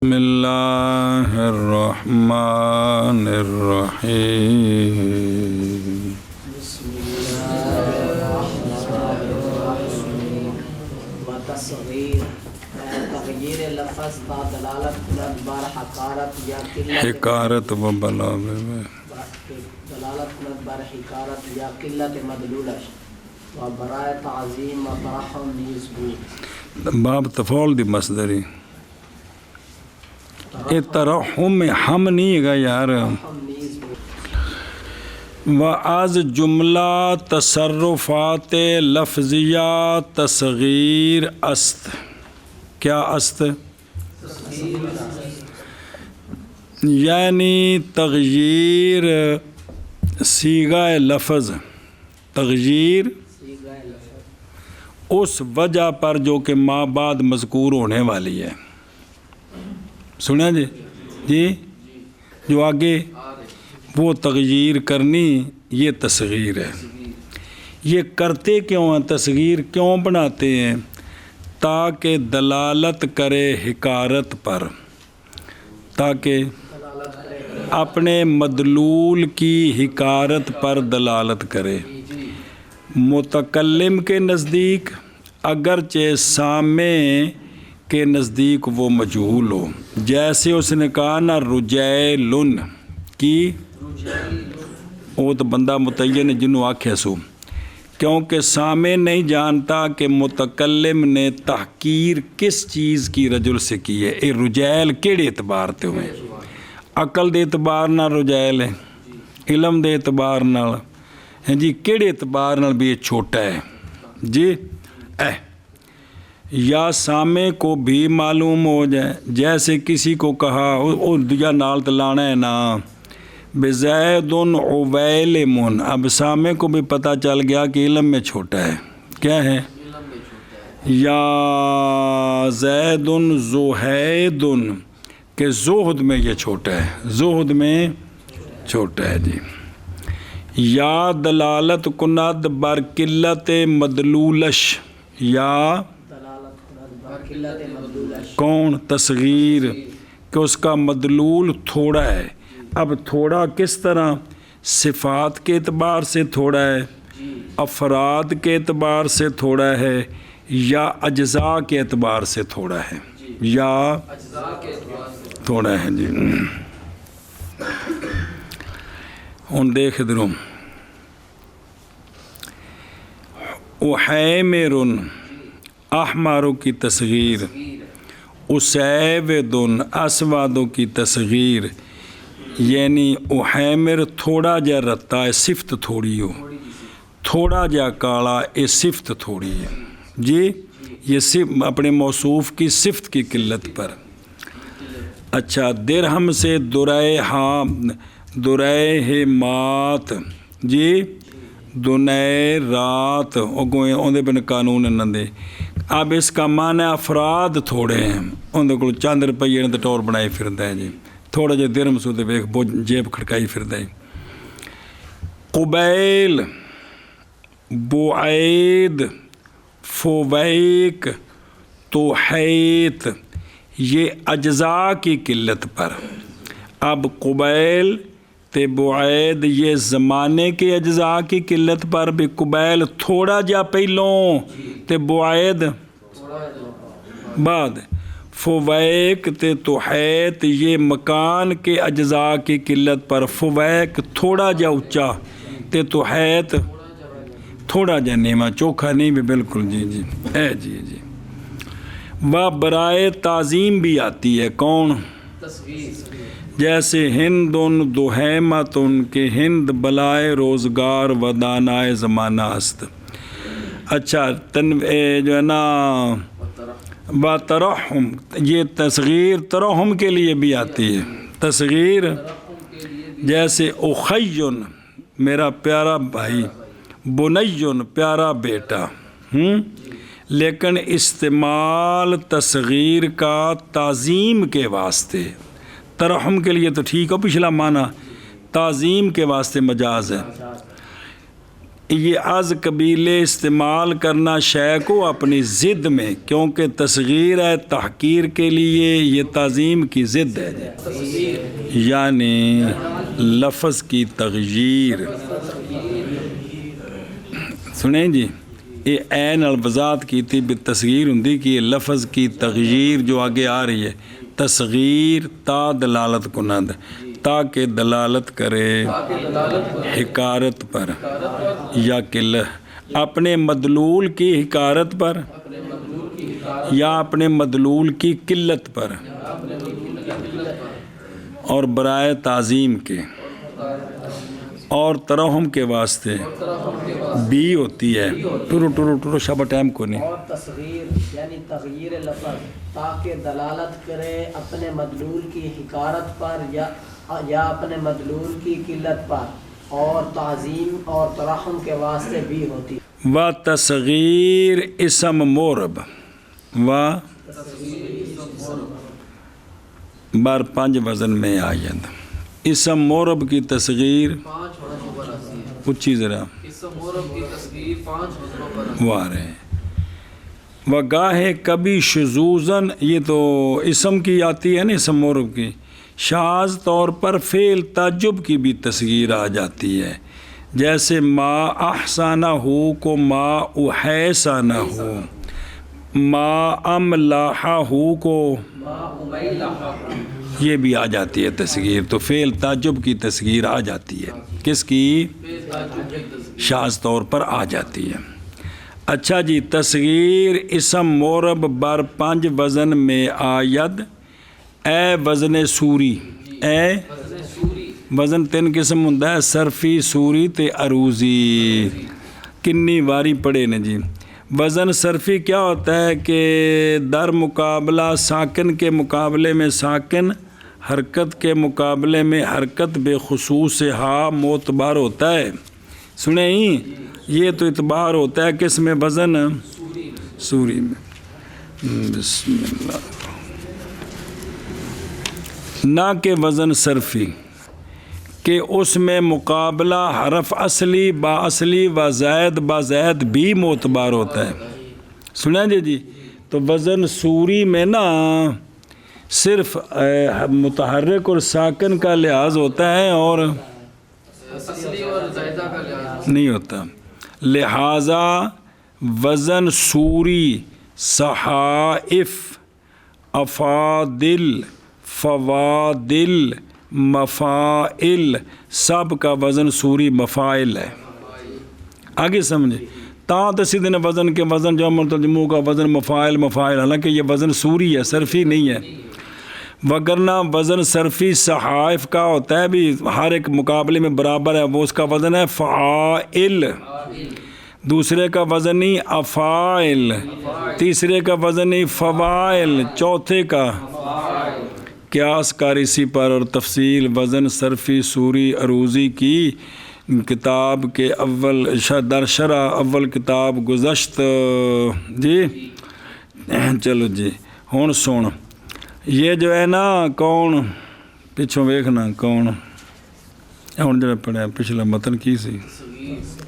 بسم اللہ الرحمن الرحیم تغییر لفظ با دلالت کند بر حقارت یا قلت حکارت و بلاغہ دلالت کند بر حقارت یا قلت مدلولش و برای تعظیم و ترحم نیز بود. باب تفعول دی مصدری ترحم میں ہم نہیں گا یار. و از جملہ تصرفات لفظیہ تصغیر است. کیا است؟ یعنی تغییر صیغہ لفظ، تغییر اس وجہ پر جو کہ ماں بعد مذکور ہونے والی ہے. سنیں جی جو آگے وہ تغییر کرنی، یہ تصغیر ہے. یہ کرتے کیوں ہیں؟ تصغیر کیوں بناتے ہیں؟ تاکہ دلالت کرے حکارت پر، تاکہ اپنے مدلول کی حکارت پر دلالت کرے. متکلم کے نزدیک اگرچہ سامع کے نزدیک وہ مجہول ہو. جیسے اس نے کہا نا رجیلن کی، وہ تو بندہ متعین جنہوں آکھے سو، کیونکہ سامع نہیں جانتا کہ متکلم نے تحقیر کس چیز کی رجل سے کی ہے. اے رجیل کیڑے اعتبار تے ہوئے؟ عقل دے اعتبار نہ رجیل ہے، علم دے اعتبار نہ جی کیڑے اعتبار نہ بھی یہ چھوٹا ہے جی. یا سامع کو بھی معلوم ہو جائے، جیسے کسی کو کہا او دیا نال تلانا ہے نا بزید عویلم، اب سامع کو بھی پتہ چل گیا کہ علم میں چھوٹا ہے. کیا ہے؟ یا زید زہید، کہ زہد میں یہ چھوٹا ہے، زہد میں چھوٹا ہے جی. یا دلالت کند بر قلت مدلولش، یا کون؟ تصغیر، کہ اس کا مدلول تھوڑا ہے. اب تھوڑا کس طرح؟ صفات کے اعتبار سے تھوڑا ہے، افراد کے اعتبار سے تھوڑا ہے، یا اجزاء کے اعتبار سے تھوڑا ہے، یا تھوڑا ہے جی. ان دیکھ ادھروں احیمر احماروں کی تصغیر، اسیود اسوادوں کی تصغیر. یعنی احیمر تھوڑا جا رتا ہے، صفت تھوڑی ہو، تھوڑا جا کالا یہ صفت تھوڑی ہے جی. یہ صرف اپنے موصوف کی صفت کی قلت پر. اچھا درہم سے درے مات جی، دنائے رات اندے بن قانون نندے. اب اس کا معنی افراد تھوڑے ہیں، اندے کو چند روپیے نے ٹور بنائی پھردا ہے جی. تھوڑا جا درہم سو تے ویکھ جیب کھڑکائی پھردا ہے. قبیل، بعید، فویک، توحیت، یہ اجزاء کی قلت پر. اب قبیل تے بعید یہ زمانے کے اجزاء کی قلت پر بھی. قبیل تھوڑا جا پہلوں تے بعید بعد. فویک تے توحیت یہ مکان کے اجزاء کی قلت پر. فویک تھوڑا جا اونچا تے توحیت تھوڑا جا نیما، چوکھا نہیں بھی بالکل جی جی جی جی. و برائے تعظیم بھی آتی ہے. کون؟ جیسے ہندن دہیمتن، کہ ہند بلائے روزگار و دانائے زمانہ است. اچھا جو ہے نا و ترحم، یہ تصغیر ترحم کے لیے بھی آتی ہے. تصغیر جیسے اخیٌ میرا پیارا بھائی، بنیٌ پیارا بیٹا. لیکن استعمال تصغیر کا تعظیم کے واسطے، ترحم کے لیے تو ٹھیک ہو پچھلا معنی، تعظیم کے واسطے مجاز ہے. یہ از قبیلے استعمال کرنا شے کو اپنی ضد میں، کیونکہ تصغیر ہے تحقیر کے لیے، یہ تعظیم کی ضد ہے، یعنی لفظ کی تغییر. سنیں جی، یہ عین الوضاحت کی تھی بھی تصغیر ہوں کہ یہ لفظ کی تغییر جو آگے آ رہی ہے، تصغیر تا دلالت کنند، تاکہ دلالت کرے حکارت پر یا قلت، اپنے مدلول کی حکارت پر یا اپنے مدلول کی قلت پر، اور برائے تعظیم کے اور ترحم کے واسطے بھی ہوتی ہے. ٹرو شابہ ٹائم کو نہیں. اور تصغیر یعنی تغییر لفظ تاکہ دلالت کرے اپنے مدلول کی حکارت پر یا اپنے مدلول کی قلت پر، اور تعظیم اور ترحم کے واسطے بھی ہوتی. و تصغیر اسم مورب و بار 5 وزن میں آید. اسم مورب کی تصغیر اچھی ذرا وارے و گاہے کبھی شذوذاً، یہ تو اسم کی آتی ہے نا، اسم مورب کی، شاذ طور پر فعل تعجب کی بھی تصغیر آ جاتی ہے، جیسے ما احسانہ ہو کو ما احیسانہ ہو، ما املاحہ ہو کو یہ بھی آ جاتی ہے تصغیر. تو فعل تعجب کی تصغیر آ جاتی ہے، کس کی؟ شاذ طور پر آ جاتی ہے. اچھا جی، تصغیر اسم مورب بر 5 وزن میں آید. اے وزن سوری، اے وزن 3 قسم ہوتا ہے، صرفی، سوری تے عروضی. کنی واری پڑھے نے جی. وزن صرفی کیا ہوتا ہے کہ در مقابلہ ساکن کے مقابلے میں ساکن، حرکت کے مقابلے میں حرکت بے خصوص ہا معتبر ہوتا ہے. سنیں ہی، یہ تو اعتبار ہوتا ہے کس میں؟ وزن سوری میں. بسم اللہ. نہ کہ وزن صرفی کہ اس میں مقابلہ حرف اصلی با اصلی و زائد با زائد بھی معتبر ہوتا ہے. سنیں جی. تو وزن سوری میں نا صرف متحرک اور ساکن کا لحاظ ہوتا ہے اور نہیں ہوتا. لہذا وزن سوری صحائف، افادل، فوادل، مفائل، سب کا وزن سوری مفائل ہے. آگے سمجھے؟ تاں تسی دن وزن کے وزن جو مترجموں کا وزن مفائل مفائل، حالانکہ یہ وزن سوری ہے، صرفی نہیں ہے. وگرنہ وزن صرفی صحائف کا ہوتا ہے بھی ہر ایک مقابلے میں برابر ہے، وہ اس کا وزن ہے فعائل. دوسرے کا وزن نہیں افائل، تیسرے کا وزن نہیں فوائل، چوتھے کا قیاس کارسی پر. اور تفصیل وزن صرفی سوری عروضی کی کتاب کے اول در شرح اول کتاب گزشت. جی چلو جی ہون سن، یہ جو ہے نا کون پچھوں ویکھنا کون ہوں جڑا پڑھیا پچھلا متن کی سی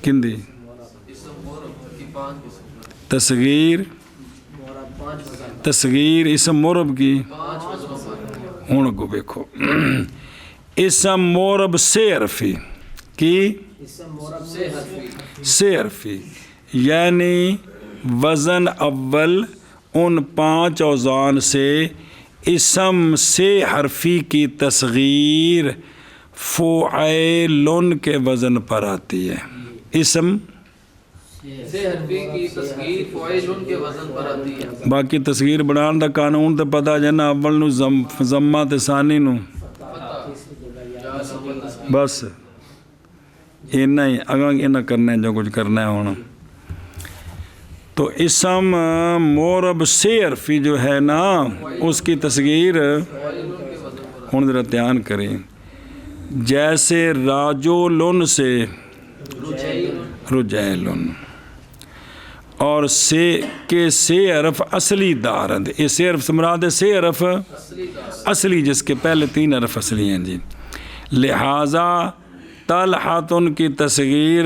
کندی تصغیر اسم مورب کی. ہوں کو ویکھو، اسم مورب سے حرفی کی، سے حرفی یعنی وزن اول ان 5 اوزان سے اسم سے حرفی کی تصغیر فعیلن کے وزن پر آتی ہے. اسم سے حرفی کی تصغیر فعیلن کے وزن پر آتی ہے. باقی تصغیر بنان دا قانون تے پتہ جنا، اول نو ضمہ تے ثانی نو بس اینا ہی، اگاں اینا کرنا ہے جو کچھ کرنا ہے ہونا. تو اسم مورب سے حرفی جو ہے نا اس کی تصغیر ہوں ذرا دھیان کریں. جیسے راجولن سے رجیلن، اور سے کے سے حرف اصلی دارند. یہ سے حرف سے مراد ہے سے حرف اصلی جس کے پہلے 3 حرف اصلی ہیں جی. لہذا طلحۃ کی تصغیر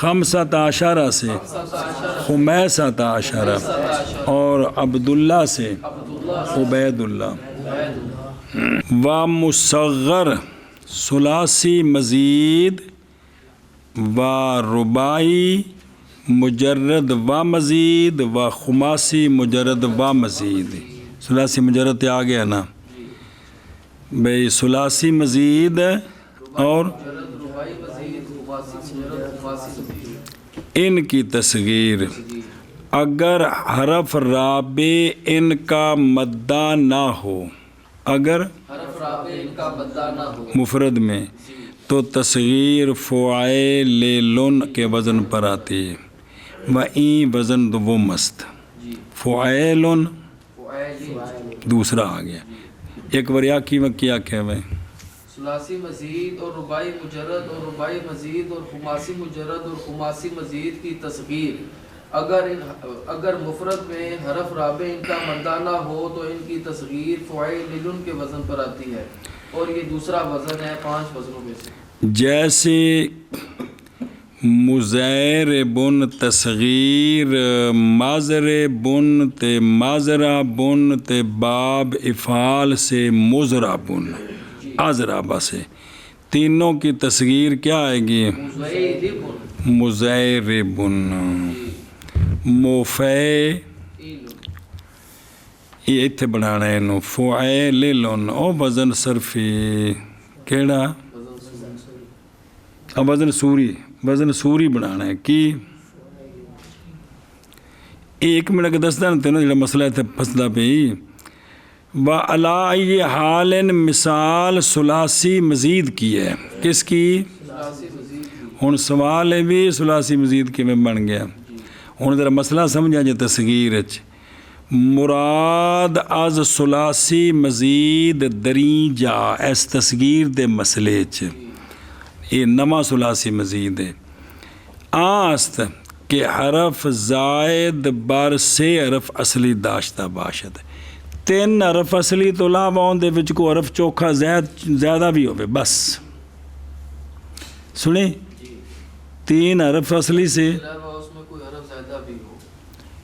خمسۃ عشرہ سے خمیسۃ عشرہ اور عبداللہ سے عبید اللہ و مصغر ثلاثی مزید و رباعی مجرد و مزید و خماسی مجرد و مزید. ثلاثی مجرد آ گیا نا بھئی، ثلاثی مزید اور ان کی تصغیر اگر حرف رابع ان کا مدہ نہ ہو، اگر مفرد میں تو تصغیر فعیلن کے وزن پر آتی ہے. و این وزن دو مست فعیلن دوسرا آ گیا. ایک وریا کی میں کیا کہ میں ثلاثی مزید اور رباعی مجرد اور رباعی مزید اور خماسی مجرد اور خماسی مزید کی تصغیر اگر مفرد میں حرف رابع ان کا مدہ نہ ہو تو ان کی تصغیر فعیلن کے وزن پر آتی ہے، اور یہ دوسرا وزن ہے 5 وزنوں میں سے. جیسے مزیر بن تصغیر مازر بن تے مازرہ بن تے باب افعال سے مزرہ بن ازرابہ سے تینوں کی تصغیر کیا آئے گی؟ مزیر بن موفے یہ اتھے بنانا ہے نو فعیلن او وزن صرفی کیڑا وزن سوری بنانا ہے کی ایک منٹ کا دستا نا تینوں جڑا مسئلہ ہے پسدہ پہ ہی وَعَلَىٰ یہ حال مثال ثلاثی مزید کی ہے. کس کی؟ ہن سوال ہے بھی ثلاثی مزید کی میں بن گیا. ہن ذرا مسئلہ سمجھا جائے تصغیر اچ مراد از ثلاثی مزید دریں جا اس تصغیر دے مسئلے اچ یہ نما ثلاثی مزید ہے. آست کہ حرف زائد بر سے حرف اصلی داشتہ باشد. 3 حرف اصلی تو علاوہ ہوں دے وچ کو حرف چوکھا زیادہ بھی ہوئے بس. سنیں 3 حرف اصلی سے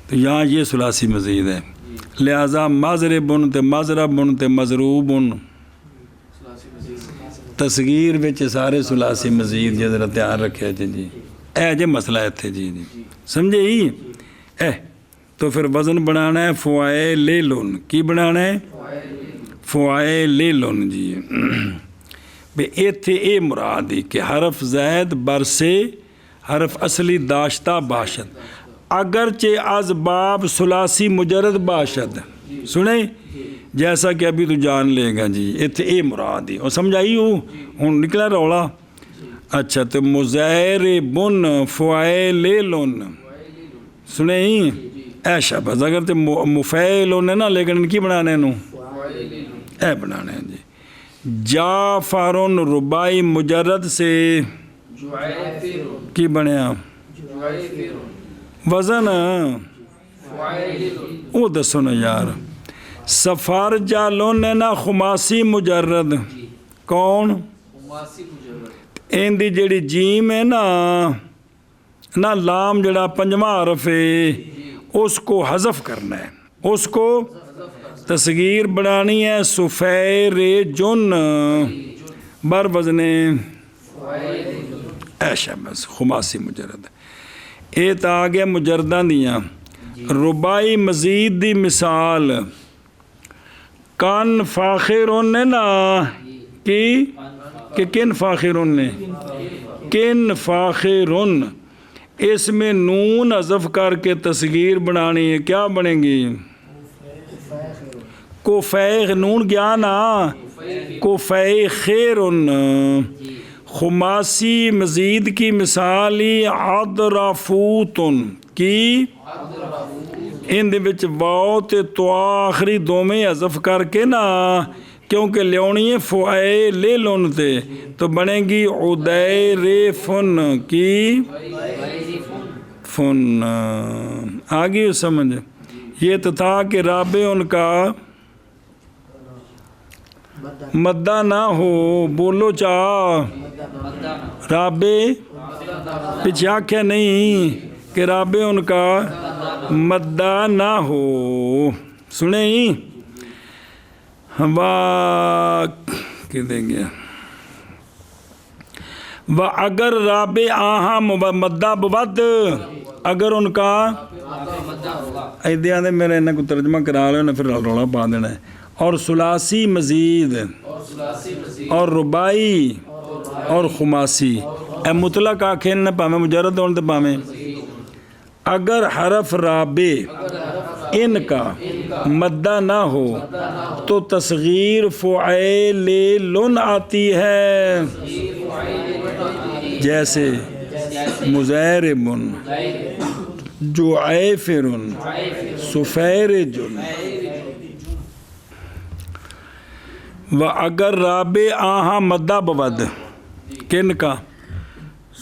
تو یہاں یہ ثلاثی مزید ہے. لہذا مازر بن تے مازرہ بن تے مضروب بن تصغیر وچ سارے ثلاثی مزید جے ذرا تیار رکھے جی اے جے مسئلہ ہے تھے جی سمجھے ہی اے تو پھر وزن بنانا ہے فعیلن. کی بنانا ہے؟ فعیلن جی. بے ایتھے اے مراد ہے کہ حرف زائد بر سے حرف اصلی داشتہ باشد اگرچہ از باب ثلاثی مجرد باشد. سنیں جیسا کہ ابھی تو جان لے گا جی ایتھے اے مراد ہے اور سمجھائی ہوں نکلا رولا. اچھا تو مزیر بن فعیلن سنیں اے شاباش. اگر تو مفعیلن ہے نا لیکن ان کی بنانے نو اے بنانے ہیں جی. جعفرن رباعی مجرد سے کی بنیا وزن او دسو نا یار. سفر جالون ہے نا خماسی مجرد کون؟ ان دی جڑی جیم ہے نا لام جڑا 5واں حرف ہے اس کو حذف کرنا ہے. اس کو تصغیر بنانی ہے سفیر جن بر وزن ایشا بس خماسی مجرد. اے تا آگیا مجردہ دیاں. رباعی مزید دی مثال کن فاخرون نے نا کی کہ کن فاخرون نے کن فاخرون اس میں نون حذف کر کے تصغیر بنانی ہے. کیا بنیں گی؟ کوفیخ نون گیا نا کوفیخرن. خماسی مزید کی مثالی عدرافوتن کی ان دے وچ واو تے تو آخری دومیں حذف کر کے نا کیونکہ لیونی ہے فعیلن تے تو بنے گی عدیرفن کی فن. آگے سمجھ یہ تو تھا کہ رابع ان کا مدہ نہ ہو، بولو چا رابے پیچھے آنکھیں نہیں کہ رابے ان کا مدہ نہ ہو، سنیں کہ دیں گے وہ اگر رابے آہاں مدہ بود، اگر ان کا ایدیاں دے میرے انہیں کو ترجمہ کرا لے انہیں پھر رولا پا دینا ہے، اور ثلاثی مزید اور ربائی اور خماسی، اے مطلق آنکھیں نہ پامیں مجرد ہونے تے پامیں، اگر حرف رابع ان کا مدہ نہ ہو تو تصغیر فعیلن آتی ہے، جیسے مزیربن، جعیفرن، سفیرجن، و اگر رابع آہاں مدہ بود، کن کا؟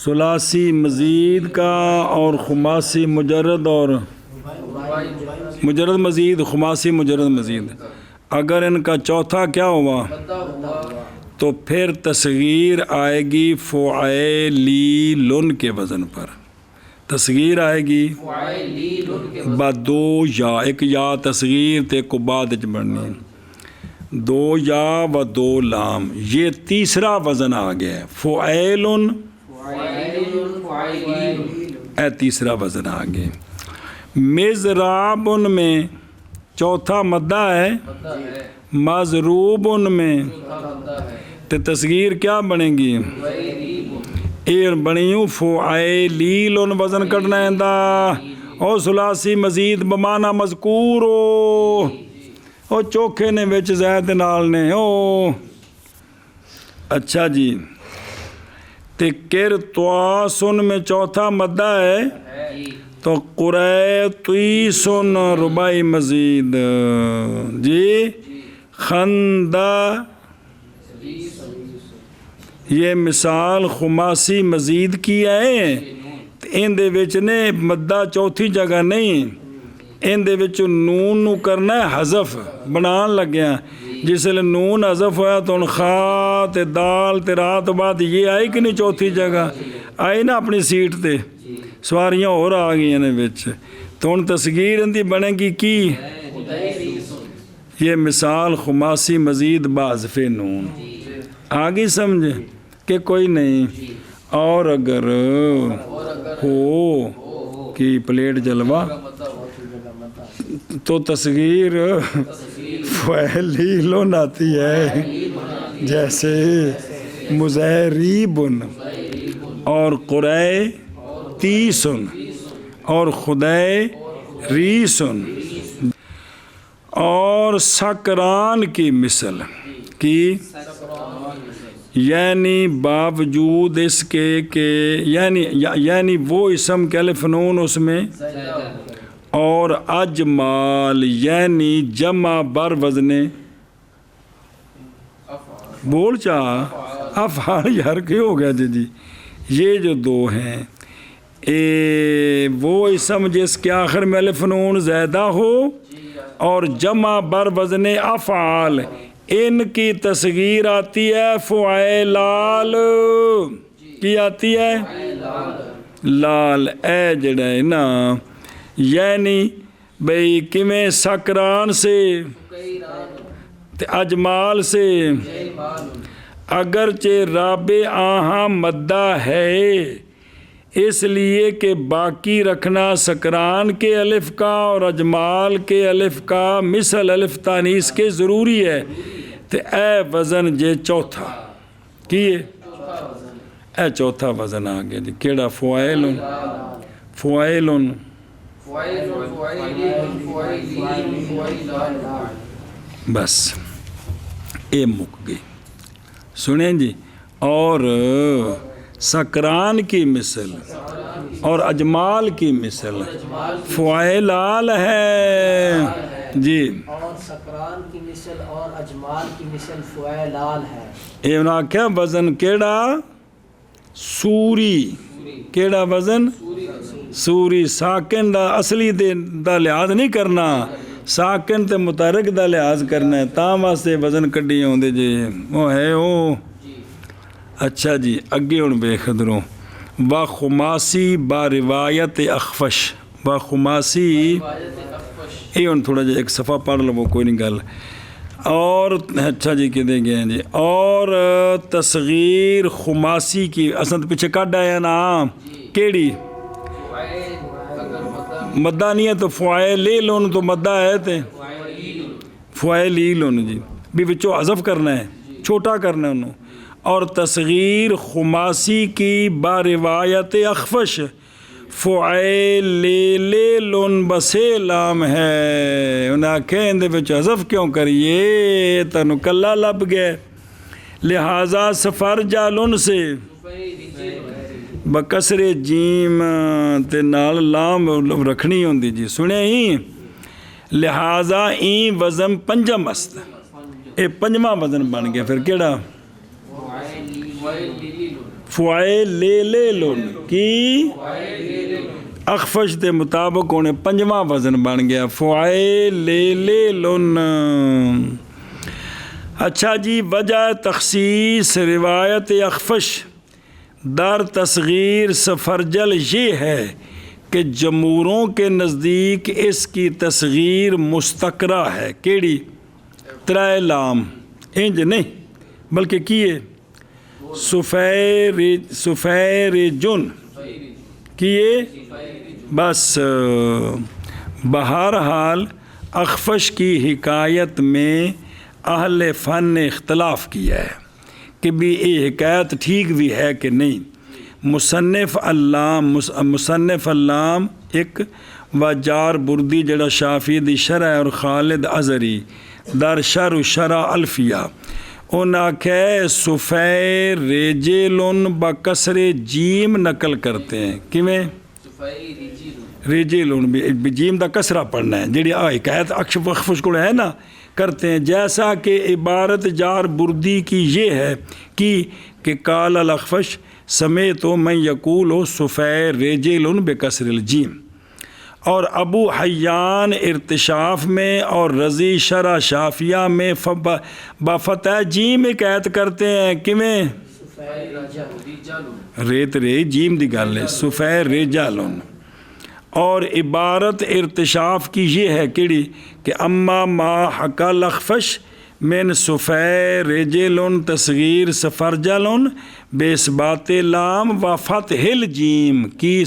ثلاثی مزید کا اور خماسی مجرد، اور مجرد مزید، خماسی مجرد مزید، اگر ان کا چوتھا کیا ہوا تو پھر تصغیر آئے گی فعیلن کے وزن پر، تصغیر آئے گی با دو یا، ایک یا تصغیر تے کو بعد اچ بڑھنی، دو یا و دو لام، یہ تیسرا وزن آ گیا ہے، فعیلن، اے تیسرا وزن آ گیا۔ مزرابن میں چوتھا مدہ ہے، مضروبن میں تے تصغیر کیا بنے گی؟ ایر بنیوں فعیلن وزن کرنا ہے دا، او ثلاثی مزید بمانا مذکورو، او چوکھے نے وچ زید نال نے، او اچھا جی، تے کرتواسن میں چوتھا مدہ ہے تو قریطیسن ربائی مزید، جی خندہ، یہ مثال خماسی مزید کی ہے، ان دے وچ نے مدہ چوتھی جگہ نہیں، ان دے وچ نون نو کرنا ہے حذف، بنان لگیا، جس لئے نون حذف ہویا تو ان خا تے دال تے رات بعد یہ آئی کہ نہیں چوتھی جگہ آئی نا اپنی سیٹ تے، سواریاں اور آ گئی ہیں وچ، تو ان تصغیر اندی بنے گی کی، یہ مثال خماسی مزید بحذف نون، آگی سمجھے کہ کوئی نہیں، اور اگر ہو کہ پلیٹ جلوہ تو تصغیر فعیلن آتی ہے، جیسے مزیریبن اور قریطیسن اور خدیریسن، اور سکران کی مثل کی، یعنی باوجود اس کے کہ یعنی وہ اسم کے الف نون اس میں، اور اجمال یعنی جمع بر وزن، بول چاہ افعال یار کیوں ہو گیا جی، یہ جو دو ہیں، وہ اسم جس کے آخر میں الف نون زیادہ ہو اور جمع بر وزن افعال، ان کی تصغیر آتی ہے فعیلال، کی آتی ہے لال، اے جڑا ہے نا، یعنی بھئی کمیں سکران سے اجمال سے، اگرچہ رابع آہاں مدہ ہے، اس لیے کہ باقی رکھنا سکران کے الف کا اور اجمال کے الف کا مثل الف تانیث کے ضروری ہے، تو اے وزن جے چوتھا کیے، اے چوتھا وزن آگیا جی، کیڑا فعیلن، فعیلن، بس اے مک گئی، سنیں جی، اور سکران کی مثل اور اجمال کی مثل فعیلال ہے جی، اور سکران کی مثل اور اجمال کی مثل فعیلال ہے، اے انہاں کیا وزن کیڑا؟ سوری، کیڑا وزن؟ سوری، ساکن دا اصلی دا لحاظ نہیں کرنا، ساکن تے متحرک دا لحاظ کرنا ہے تاں واسطے وزن کڈی آوندے جی وہ ہے او اچھا جی اگے ہن ویکھ ادھروں با خماسی با روایت اخفش با خماسی یہ ہن تھوڑا جہا ایک صفحہ پڑھ لو کوئی نہیں گل اور اچھا جی کہ دے گئے ہیں جی اور تصغیر خماسی کی اصل تو پیچھے کٹ آیا نا کیڑی مدہ نہیں ہے تو فعیلون تو مدہ ہے تے فعیلون جی بھی بچوں حذف کرنا ہے چھوٹا کرنا ہے انہوں اور تصغیر خماسی کی با روایت اخفش فعیلون بسے لام ہے انہیں کہیں دے بچوں حذف کیوں کریے تنو کلا لب گئے لہٰذا سفر جالن سے بکسر جیم تے نال لام رکھنی ہوندی جی سنے ہی لہٰذا این وزن پنجم است اے پنجمہ وزن بن گیا پھر کیڑا فعیلون کی اخفش دے مطابق انہیں پنجمہ وزن بن گیا فعیلون اچھا جی وجہ تخصیص روایت اخفش در تصغیر سفرجل یہ ہے کہ جمہوروں کے نزدیک اس کی تصغیر مستقرہ ہے کیڑی ترائے لام انج نہیں بلکہ کیے سفیرجن کیے بس بہرحال اخفش کی حکایت میں اہل فن نے اختلاف کیا ہے کہ بھی یہ حکایت ٹھیک بھی ہے کہ نہیں مصنف علام ایک وجار بردی جڑا شافی دی شرح اور خالد ازری در شرح الفیہ ان آکھے سفیرجلن بکسر جیم نقل کرتے ہیں کیویں رجلن بھی جیم دا کسرہ پڑھنا ہے جڑی حکایت اخفش کو ہے نا کرتے ہیں جیسا کہ عبارت جار بردی کی یہ ہے کہ قال الاخفش سمیت من یقول سفیرجلن بکسر الجیم اور ابو حیان ارتشاف میں اور رضی شرح شافیہ میں بفتح جیم حکایت کرتے ہیں کیویں ریت رے جیم دی گل ہے سفیرجلن اور عبارت ارتشاف کی یہ ہے کیڑی کہ اما ما حقا الاخفش من سفیرجلن تصغیر سفرجلن بے اثبات لام و فتح الجیم کی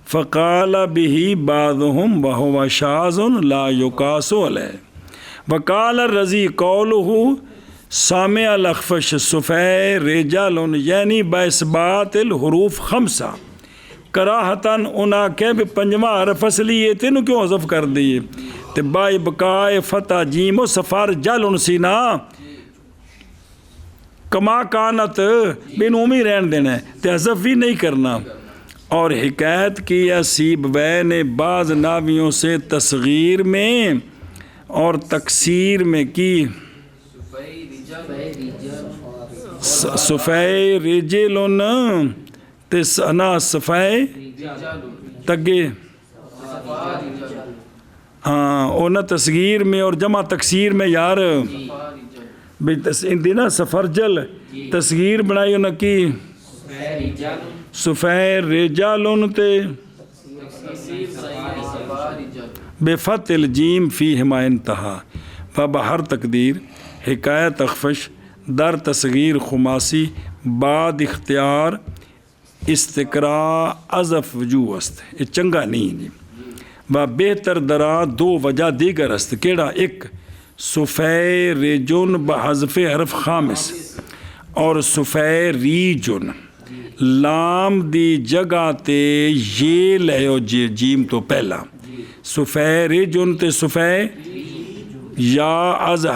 فقال به بعضهم وهو شاذ لا يقاس عليه وقال الرزي قوله سامع الاخفش سفیرجلن یعنی باثبات الحروف خمسہ کراہتاً انہاں کہ بھی پنجمہ حرف اصلی ہے تینوں کیوں حذف کر دیئے تے بائی بقائے فتح جیم و سفرجلن سینا کما کانت بین اومی رہن دینا ہے تے حذف بھی نہیں کرنا اور حکایت کیا سیب وے نے بعض ناویوں سے تصغیر میں اور تکسیر میں کی سفیرجلن تسنا صفائے تگے ہاں اونا تصغیر میں اور جمع تکسیر میں یار نا سفرجل تصغیر بنائی انہا کی سفیرجلن تے بفتح الجیم فیہما انتہا فبہر تقدیر حکایت اخفش در تصغیر خماسی بعد اختیار استقراء اضف وجوہ است یہ چنگا نہیں جی و بہتر درا دو وجہ دیگر است کیڑا ایک سفیرجن بحذف حرف خامس اور سفیریجن لام دی جگہ تے یہ لہو جیم تو پہلا سفیرجن تے یا از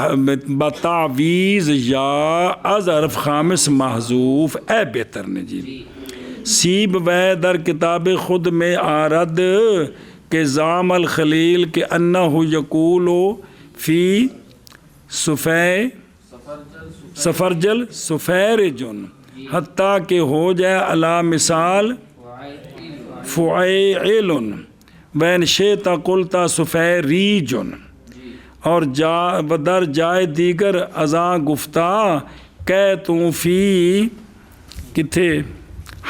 بتعویز یا از حرف خامس محذوف اے بہتر نے جی سیب وے در کتاب خود میں آرد کہ زام الخلیل کہ انہو یقولو فی سفرجل سفیرجن حتیٰ کہ ہو جائے علا مثال فعیلن وین شیتا قلتا سفیریجن اور در جائے دیگر ازاں گفتہ کہ توں فی کتھے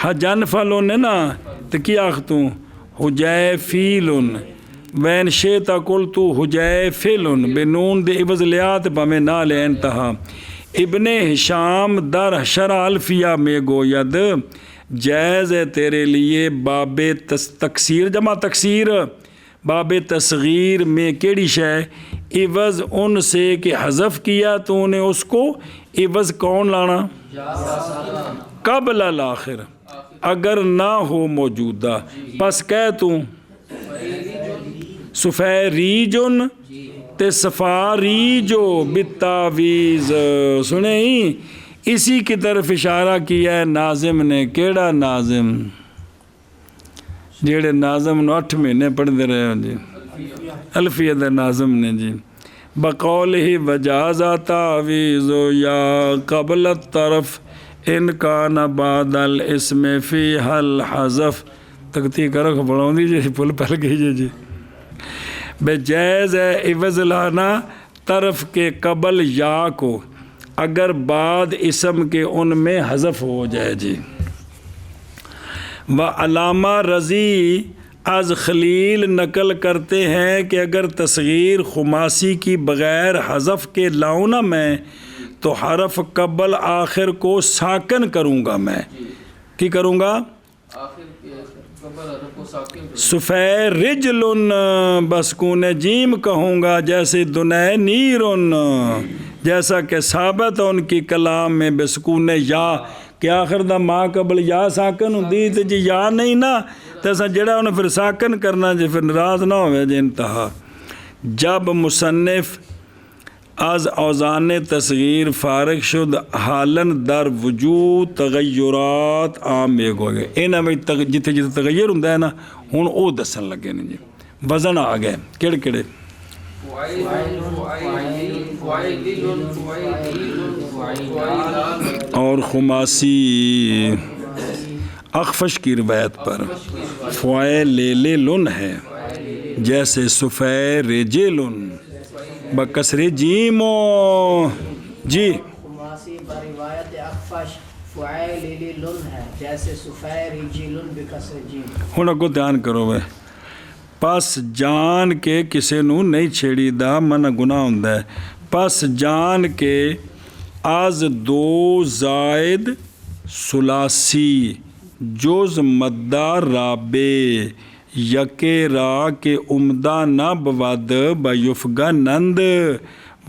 حجن فلن ہے نا تو کیا آختوں حجیفیلن وین شیتا قلتو حجیفیلن بنون دے عوض لیات بمیں نال انتہا ابن ہشام در شرح الفیہ میں گوید جائز ہے تیرے لیے باب تکسیر جمع تکسیر باب تصغیر میں کیڑی شے عوض ان سے کہ حذف کیا تو نے اس کو عوض کون لانا قبل الاخر اگر نہ ہو موجودہ پس کہہ تو سفیریجن تے سفاریجو بالتاویز سنیں ہی اسی کی طرف اشارہ کیا ہے ناظم نے کیڑا ناظم جیڑے ناظم نو 8 مہینے پڑھ دے رہے ہوں جی الفیہ دے ناظم نے جی بقولہ وجازہ تعویز یا قبل الطرف ان کان بعد الاسم فی حل حذف تکتی کرو پڑھاؤں دی جی پل پل گئی جی بے جائز ہے عوض لانا طرف کے قبل یا کو اگر بعد اسم کے ان میں حذف ہو جائے جی و علامہ رضی از خلیل نقل کرتے ہیں کہ اگر تصغیر خماسی کی بغیر حذف کے لاؤں نا میں تو حرف قبل آخر کو ساکن کروں گا میں کی کروں گا سفیرجل بسکون جیم کہوں گا جیسے دنیا نیرن جیسا کہ ثابت ان کی کلام میں بسکون یا کہ آخر دا ماں قبل یا ساکن ہوندی تے جی یا نہیں نا تو ایسا جڑا انہیں پھر ساکن کرنا جی پھر ناراض نہ ہوئے جی انتہا جب مصنف از اوزان تصغیر فارغ شد حالن در وجود تغیرات عام ایک ہو گئے اینا میں جتے جتے تغیر ہوں ہے نا ہون او دسن لگے نہیں جی وزن آ گئے کیڑے کیڑے اور خماسی اخفش کی روایت پر فعیلن ہے جیسے سفیرجلن بکسر جیمو جی خماسی بروایت اخفش فعیلن ہے جیسے سفیرجلن بکسر جیم ہن اگو دھیان کرو وے پس جان کے کسے نو نہیں چھیڑی دا من گناہ ہوندا ہے پس جان کے از دو زائد ثلاثی جز مدہ رابع یکے را کے عمدہ نہ بود بیفگا نند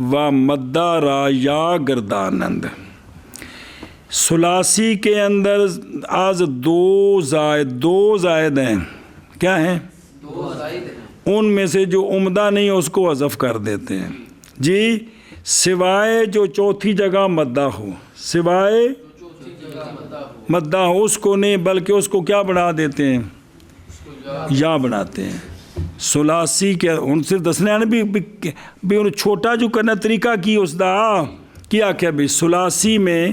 و مدہ را یا گردانند ثلاثی کے اندر از دو زائد ہیں کیا ہیں ان میں سے جو عمدہ نہیں اس کو حذف کر دیتے ہیں جی سوائے جو چوتھی جگہ مدہ ہو سوائے مدہ ہو اس کو نہیں بلکہ اس کو کیا بنا دیتے ہیں یا بناتے ہیں ثلاثی کے ان سے دسنے آنے بھی ان چھوٹا جو کرنا طریقہ کی اس دا کیا کیا بھی ثلاثی میں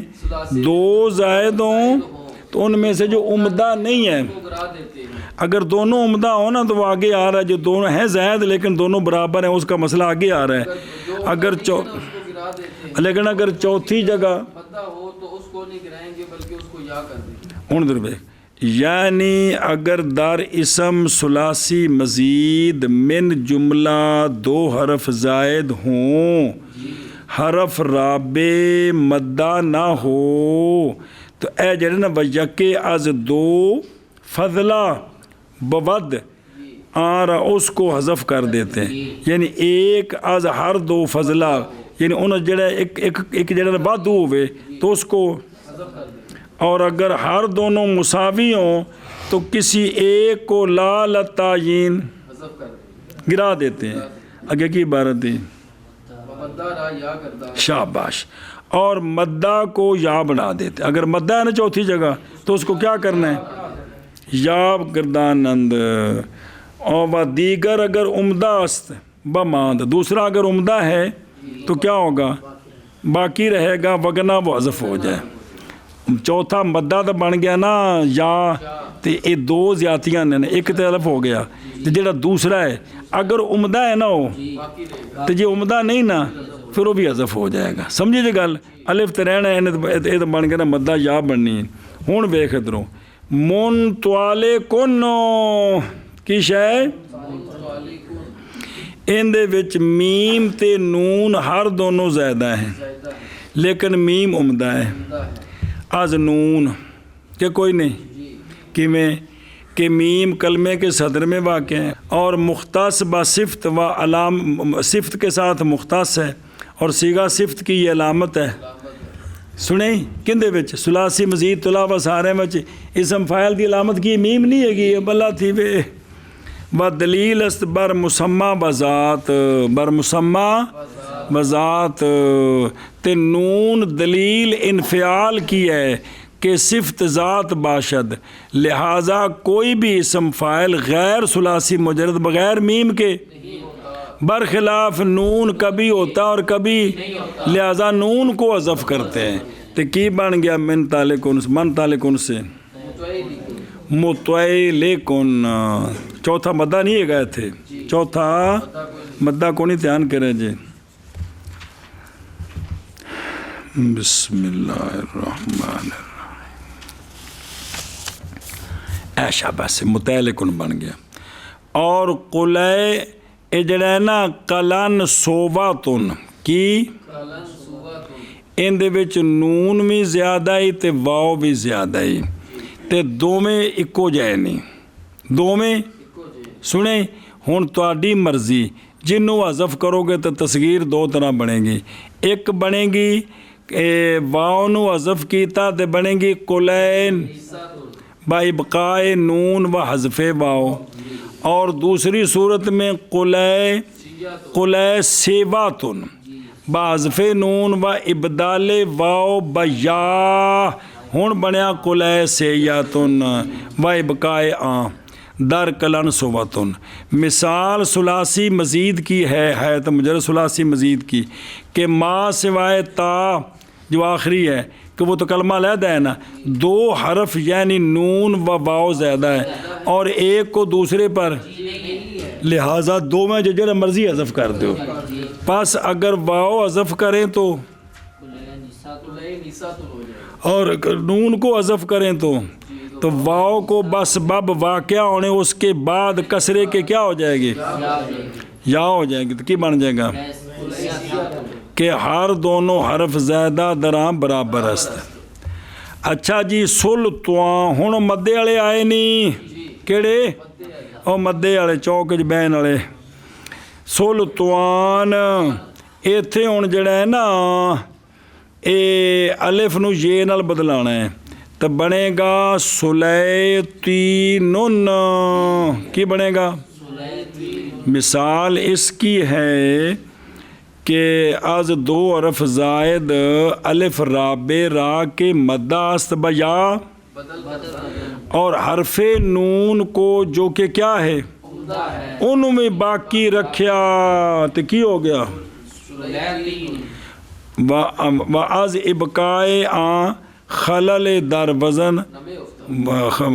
دو زائد ہوں تو ان میں سے جو عمدہ نہیں ہے اگر دونوں عمدہ ہو نا تو وہ آگے آ رہا ہے جو دونوں ہیں زائد لیکن دونوں برابر ہیں اس کا مسئلہ آگے آ رہا ہے لیکن اگر چوتھی جگہ ہو تو اس کو نہیں گرائیں گے بلکہ اس کو یا کر دیں گے ان در یعنی اگر در اسم ثلاثی مزید من جملہ دو حرف زائد ہوں حرف رابع مدہ نہ ہو تو اے جڑے نا ویکے از دو فضلہ بود آ رہا اس کو حذف کر دیتے ہیں یعنی ایک از ہر دو فضلہ یعنی انہوں جڑا ایک جڑا بعد ہوئے تو اس کو اور اگر ہر دونوں مساوی ہوں تو کسی ایک کو لا لتعین گرا دیتے ہیں آگے کی عبارت ہے شاباش اور مدہ کو یا بنا دیتے ہیں اگر مدہ ہے نا چوتھی جگہ تو اس کو کیا کرنا ہے یا گردانند اور دیگر اگر عمدہ است بماند دوسرا اگر عمدہ ہے تو کیا ہوگا باقی رہے گا وگنا وہ حذف ہو جائے ਚੌਥਾ ਮੱਦਾ ਤਾਂ ਬਣ ਗਿਆ ਨਾ ਜਾਂ, ਤੇ ਇਹ ਦੋ ਜ਼ਿਆਤੀਆਂ ਨੇ, ਇੱਕ ਤੇ ਅਲਫ ਹੋ ਗਿਆ, ਤੇ ਜਿਹੜਾ ਦੂਸਰਾ ਹੈ ਅਗਰ ਉਮਦਾ ਹੈ ਨਾ ਉਹ, ਤੇ ਜੇ ਉਮਦਾ ਨਹੀਂ ਨਾ ਫਿਰ ਉਹ ਵੀ ਅਜ਼ਫ ਹੋ ਜਾਏਗਾ। ਸਮਝੀ ਜੀ ਗੱਲ? ਅਲਿਫ ਤੇ ਰਹਿਣਾ ਇਹਨੇ, ਇਹ ਤਾਂ ਬਣ ਗਿਆ ਨਾ ਮੱਦਾ ਯਾ ਬਣਨੀ ਹੈ। ਹੁਣ ਵੇਖ ਇੱਧਰੋਂ ਮੁਨਤਵਾਲੇ ਕੁਨ ਕੀ ਸ਼ੈ, ਇਹਦੇ ਵਿੱਚ ਮੀਮ ਤੇ ਨੂਨ ਹਰ ਦੋਨੋਂ ਜ਼ਾਇਦਾ ਹੈ, ਲੇਕਿਨ ਮੀਮ ਉਮਦਾ ਹੈ از نون کہ کوئی نہیں، کیویں کہ میم کلمے کے صدر میں واقع ہے اور مختص با صفت و علام، صفت کے ساتھ مختص ہے اور صیغہ صفت کی یہ علامت ہے۔ سنیں کندے وچ ثلاثی مزید طلا و سارے وچ اسم فاعل دی علامت کی میم نہیں ہے گی، بلا تھی وے و دلیل است بر مسمى بذات، بر مسمى بذات، تے نون دلیل انفعال کی ہے کہ صفت ذات باشد، لہٰذا کوئی بھی اسم فاعل غیر ثلاثی مجرد بغیر میم کے، برخلاف نون کبھی ہوتا اور کبھی، لہٰذا نون کو حذف کرتے ہیں۔ تو کی بن گیا من تالکن، من تالکن سے متویلکن، چوتھا مدہ نہیں گئے تھے، چوتھا مدہ کو نہیں دھیان کریں جی۔ بسم اللہ الرحمن الرحیم، ایشا بس متعلقن بن گیا۔ اور قلعے اجڑینا کلن صوباتن کی، اندے وچ نون بھی زیادہ ہی تے واو بھی زیادہ ہی، تے دوویں اکو جائے نہیں، دوویں سنیں ہن تہاڈی مرضی، جنوں حذف کرو گے تو تصغیر دو طرح بنے گی، ایک بنے گی واو نو حذف کیتا تے بنے گی قلین با ابقاء نون و حذف واو، اور دوسری صورت میں قلع سیواتن با حذف نون و ابدال واو بیا، ہون بنیا قلع سیاتن و ابقاء آن در کلن صوباتن۔ مثال ثلاثی مزید کی ہے تو مجرد ثلاثی مزید کی کہ ما سوائے تا جو آخری ہے کہ وہ تو کلمہ علیحدہ ہے نا، دو حرف یعنی نون و واو زیادہ ہے اور ایک کو دوسرے پر، لہٰذا دو میں جو مرضی حذف کر دو۔ پس اگر واو حذف کریں تو اور نون کو حذف کریں تو واو کو بس بب واقعہ ہونے اس کے بعد کسرے کے کیا ہو جائے گی، یا ہو جائے گی، تو کی بن جائے گا کہ ہر دونوں حرف زیادہ دراں برابر است۔ اچھا جی سلطان، ہن مدے والے آئے نہیں، کیڑے او مدے والے چوک چ بہن والے، سلطان ایتھے ہن جڑا ہے نا اے الف نو یہ نال بدلانا ہے تو بنے گا سلیطینن، کی بنے گا؟ مثال اس کی ہے کہ از دو حرف زائد الف رابع را کے مدہ است بیا، اور حرف نون کو جو کہ کیا ہے ان میں باقی رکھیا تو کی ہو گیا، وَأَز ابقائے آن خلل در وزن،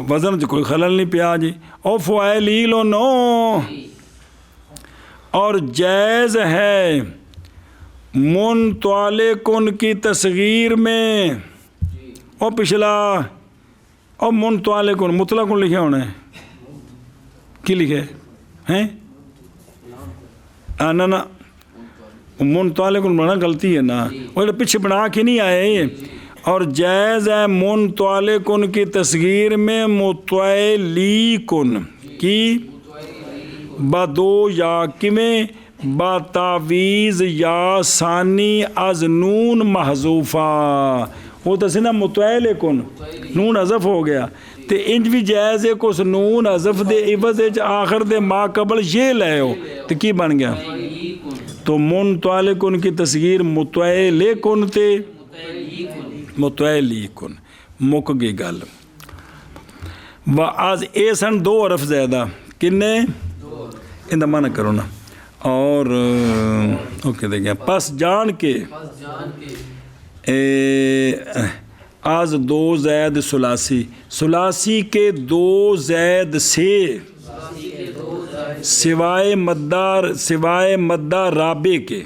وزن جو کوئی خلل نہیں پیا جی، او فعلیلو نو، اور جائز ہے منطلقن کی تصغیر میں، او پچھلا او منطلقن مطلقن لکھے ہونے کی لکھے ہیں نا نا منطلقن بنا غلطی ہے نا، وہ پیچھے بنا کے نہیں آئے، اور جائز ہے منطلقن کی تصغیر میں متعلیقن کی بدو یا کمیں با تعویز یا ثانی از نون محذوفہ، وہ تو سی نا متعلیقن نون حذف ہو گیا، تو انج بھی جائز ہے کہ اس نون حذف دے عوض آخر دے ما قبل یہ لے ہو تو کی بن گیا، تو منطلقن کی تصغیر متعلیقن تے متعلیقن مک گئی گل۔ وَأَز اے سن دو حرف زیادہ کنے اندہ معنی کرو نا، اور اوکے دے گیا پس جان کے از دو زید ثلاثی، ثلاثی کے دو زید سے سوائے مدہ رابع کے،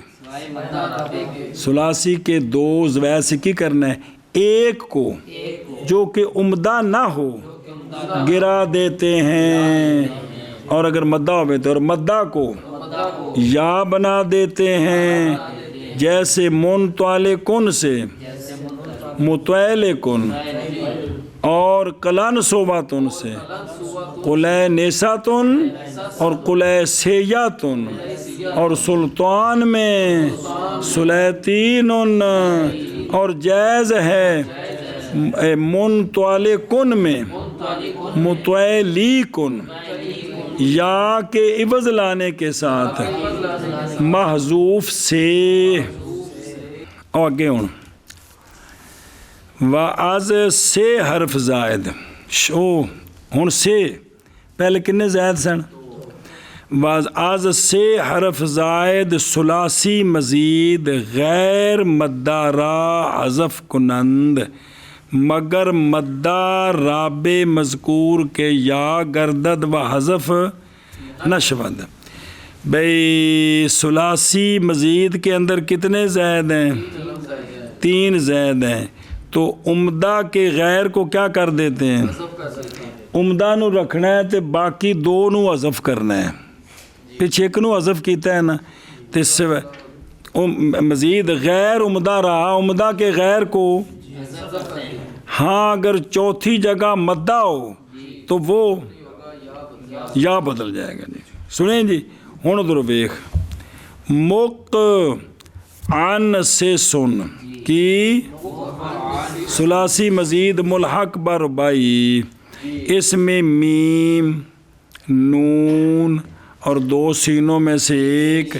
ثلاثی کے دو زید سے کی کرنا ہے، ایک کو جو کہ عمدہ نہ ہو گرا دیتے ہیں، اور اگر مدہ ہوئے تو اور مدہ کو یا بنا دیتے ہیں، جیسے منطوال کن سے متویل کن، اور قلن صوباتن سے قلع نیساتن اور قلع سیاتن، اور سلطان میں سلیطین، اور جائز ہے منطوال کن میں متویلی کن، یا کے عوض لانے کے ساتھ محذوف سے، اور آگے وَعَز سے حرف زائد شو ہن سے پہلے کنے زائد سن، وَعَز سے حرف زائد ثلاثی مزید غیر مدہ را حذف کنند مگر مدہ رابع مذکور کے یا گردد و حذف نشود۔ بھئی ثلاثی مزید کے اندر کتنے زائد ہیں؟ 3 زائد ہیں، تو عمدہ کے غیر کو کیا کر دیتے ہیں؟ عمدہ نو رکھنا ہے تو باقی 2 نو حذف کرنا ہے، پیچھے ایک نو حذف کیتا ہے نا، تو اس سے مزید غیر عمدہ رہا، عمدہ کے غیر کو ہاں اگر چوتھی جگہ مدہ ہو تو وہ یا بدل جائے گا۔ جی سنیں جی، ہن ادھر ویکھ، مق عن سے سن کی ثلاثی مزید ملحق بربائی، اس میں میم نون اور 2 سینوں میں سے ایک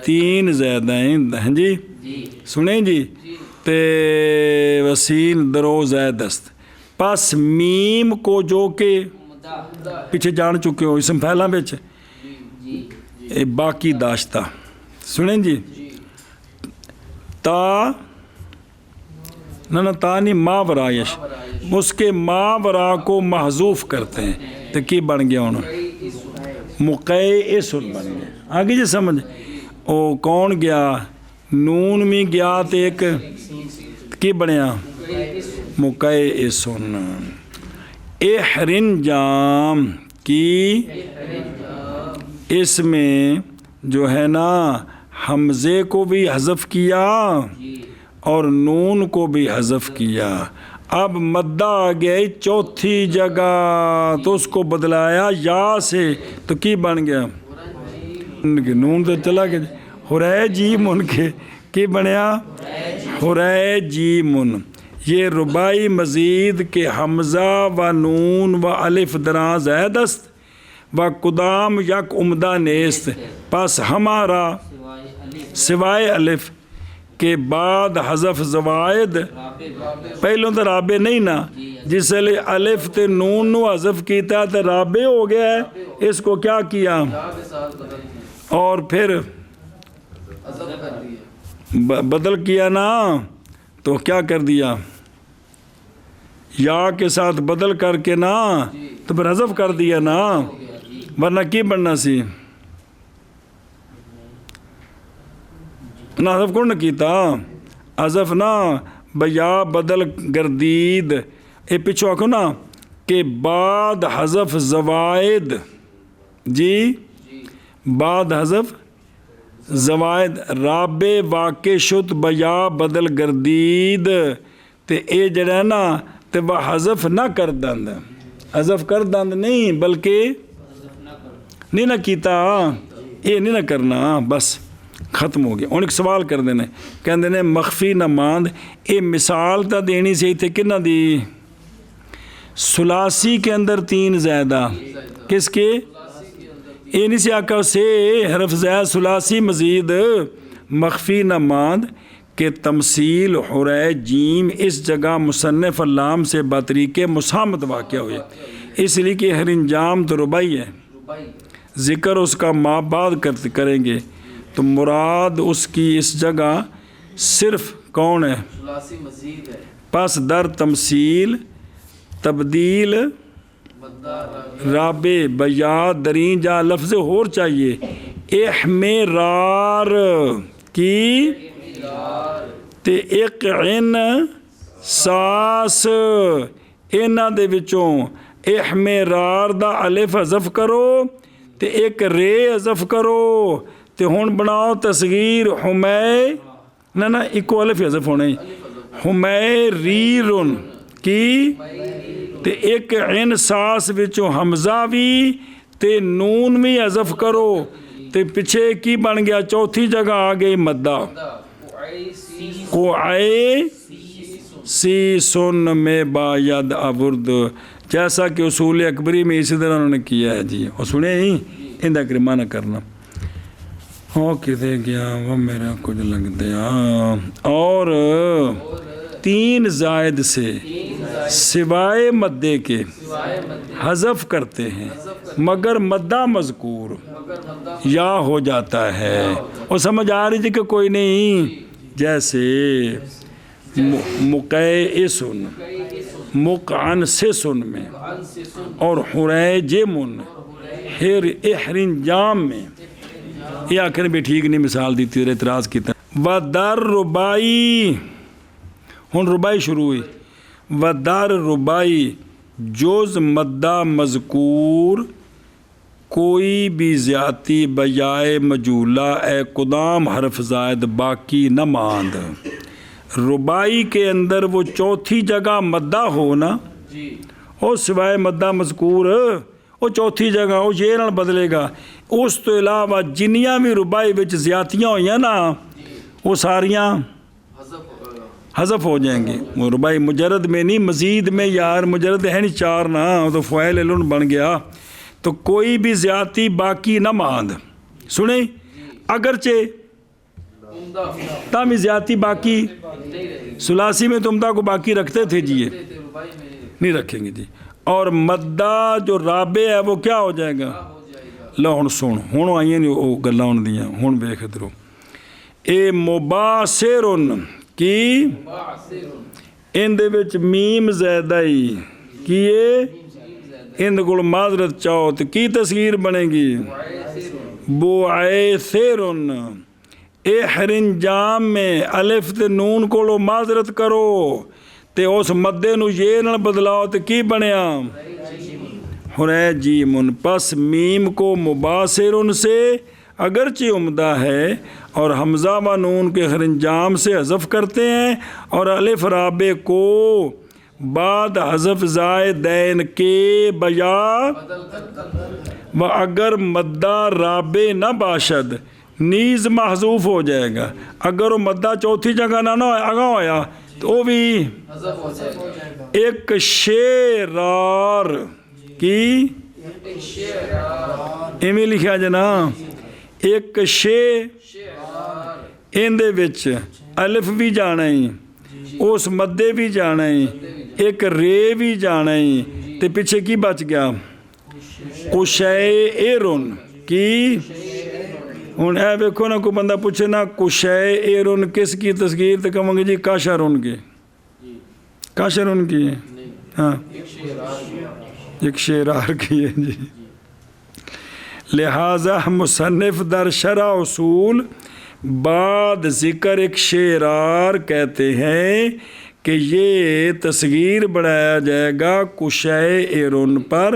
3 زائد ہیں جی، سنیں جی، تے وسین درو زائد است، پس میم کو جو کہ پیچھے جان چکے ہو اسم پہلا بچ باقی داشتہ، سنیں جی، تا نہ تا نہیں ماورایش، اس کے ماورا کو محذوف کرتے ہیں تو کی بن گیا انہوں مقیسن بن گیا، آگے جی سمجھ، او کون گیا نون میں گیا تو ایک کی بنیا مقیسن۔ احرنجام کی اس میں جو ہے نا حمزے کو بھی حذف کیا اور نون کو بھی حذف کیا، اب مدہ آ گیا چوتھی جگہ تو اس کو بدلایا یا سے، تو کی بن گیا نون تو چلا گیا ہرے جی من کے کی بنیا ہرے جی من۔ یہ ربائی مزید کے حمزہ و نون و الف درا زائد است و قدام یک عمدہ نیست، پس ہمارا سوائے الف کے بعد حذف زوائد پہلوں تو رابع نہیں نا، جس لئے الف تے نون نو حذف کیتا تو رابع ہو گیا ہے، اس کو کیا کیا اور پھر بدل کیا نا، تو کیا کر دیا یا کے ساتھ بدل کر کے نا، تو پھر حذف کر دیا نا، ورنہ کی بننا سی نہ حذف کون نہ کیتا، حذف نا بیا بدل گردید، اے پیچھو آکھو نا کہ بعد حذف زوائد، جی بعد حذف زوائد رابع واقع شد بیا بدل گردید، تے اے جڑا ہے نا تے وہ حذف نہ کر دند، حذف کر دند نہیں بلکہ نہیں نہ کیتا، اے نہیں نہ کرنا، بس ختم ہو گیا۔ ان ایک سوال کر دینے کہندے نے مخفی نہ ماند، اے مثال تا دینی سے تھے کنہ دی ثلاثی کے اندر 3 زائدہ، کس کے اے نہیں سے آقا سے حرف زائد ثلاثی مزید مخفی نہ ماند کہ تمثیل حرے جیم اس جگہ مصنف اللام سے بطریق مسامت واقع ہوئے، اس لیے کہ ہر انجام تو ربائی ہے، ذکر اس کا ما بعد کریں گے، تو مراد اس کی اس جگہ صرف کون ہے؟ ثلاثی مزید ہے. پس در تمثیل تبدیل مدہ رابع بیا درین جا لفظ اور چاہیے احمرار کی تے ایک عین ساس انہاں دے وچوں احمرار دا الف حذف کرو تے ایک رے حذف کرو تے ہن بناؤ تصغیر حمی نہ ایکو الف حذف ہونے حمیریرن کی تے ایک عین ساس وچوں حمزہ بھی تے نون بھی حذف کرو تے پیچھے کی بن گیا چوتھی جگہ آ گئی مدہ قعے سی سن میں باید ابرد جیسا کہ اصول اکبری میں اسی طرح انہوں نے کیا ہے جی اور سنے ہی اندہ کرما نہ کرنا ہاں کدے گیا وہ میرا کچھ لگ دیا اور 3 زائد سے سوائے مدے کے حذف کرتے ہیں مگر مدہ مذکور یا ہو جاتا ہے اور سمجھ آ رہی تھی کہ کوئی نہیں جیسے مقیسن مقعنسن میں اور حریجمن احرنجام میں یہ آخر بھی ٹھیک نہیں مثال دی تھی اعتراض کی طرح ودر ربائی ہن ربائی شروع ہوئی ودر ربائی جز مدہ مذکور کوئی بھی زیادتی بجائے مجولہ اے قدام حرف زائد باقی نہ ماند ربائی کے اندر وہ چوتھی جگہ مدہ ہو نا او سوائے مدہ مذکور وہ چوتھی جگہ وہ یہ نہ بدلے گا اس تو علاوہ جنیاں بھی ربائی بچ زیادتیاں ہوئیں نا وہ ساریاں حذف ہو جائیں گے وہ ربائی مجرد میں نہیں مزید میں یار مجرد ہے نہیں 4 نا تو فعیل علن بن گیا تو کوئی بھی زیادتی باقی نہ ماند سنیں اگرچہ تامی زیادتی باقی ثلاثی میں تمدہ کو باقی رکھتے تھے جی نہیں رکھیں گے جی اور مدہ جو رابع ہے وہ کیا ہو جائے گا لو ہن سن ہن آئیے نہیں وہ گلاں ہن دیاں ہن ویکھ ادھروں اے مباصرن کی ان دے وچ میم زیدائی کیے ان کول معذرت چاہو تو کی تصغیر بنے گی بعیثرن احرنجام میں الف تے نون کولو معذرت کرو تے اس مدے نو یہ نہ بدلاؤ تے کی بنیا حریجیمن پس میم کو مباصرن سے اگرچہ عمدہ ہے اور حمزہ و نون کے احرنجام سے حذف کرتے ہیں اور الف رابع کو بعد حذف زائدین کے بجا و اگر مدہ رابع نہ باشد نیز محذوف ہو جائے گا اگر وہ مدہ چوتھی جگہ نہ آگا ہویا تو وہ بھی ایک شیرار کی ایمی لکھا جنا ایک شے ان دے وچ الف بھی جانا ہی اس مدے بھی جانا ہی ایک رے بھی جانا ہی تے پیچھے کی بچ گیا قشیعرن کی ہن اے ویکھو نا کوئی بندہ پوچھے نا قشیعرن کس کی تصغیر تے کہوں گے جی کاشرن کی کاشرن کی ہے ہاں ایک شیرار کی ہے جی لہذا مصنف در شرح اصول بعد ذکر ایک شیرار کہتے ہیں کہ یہ تصغیر بڑھایا جائے گا قشیعرن پر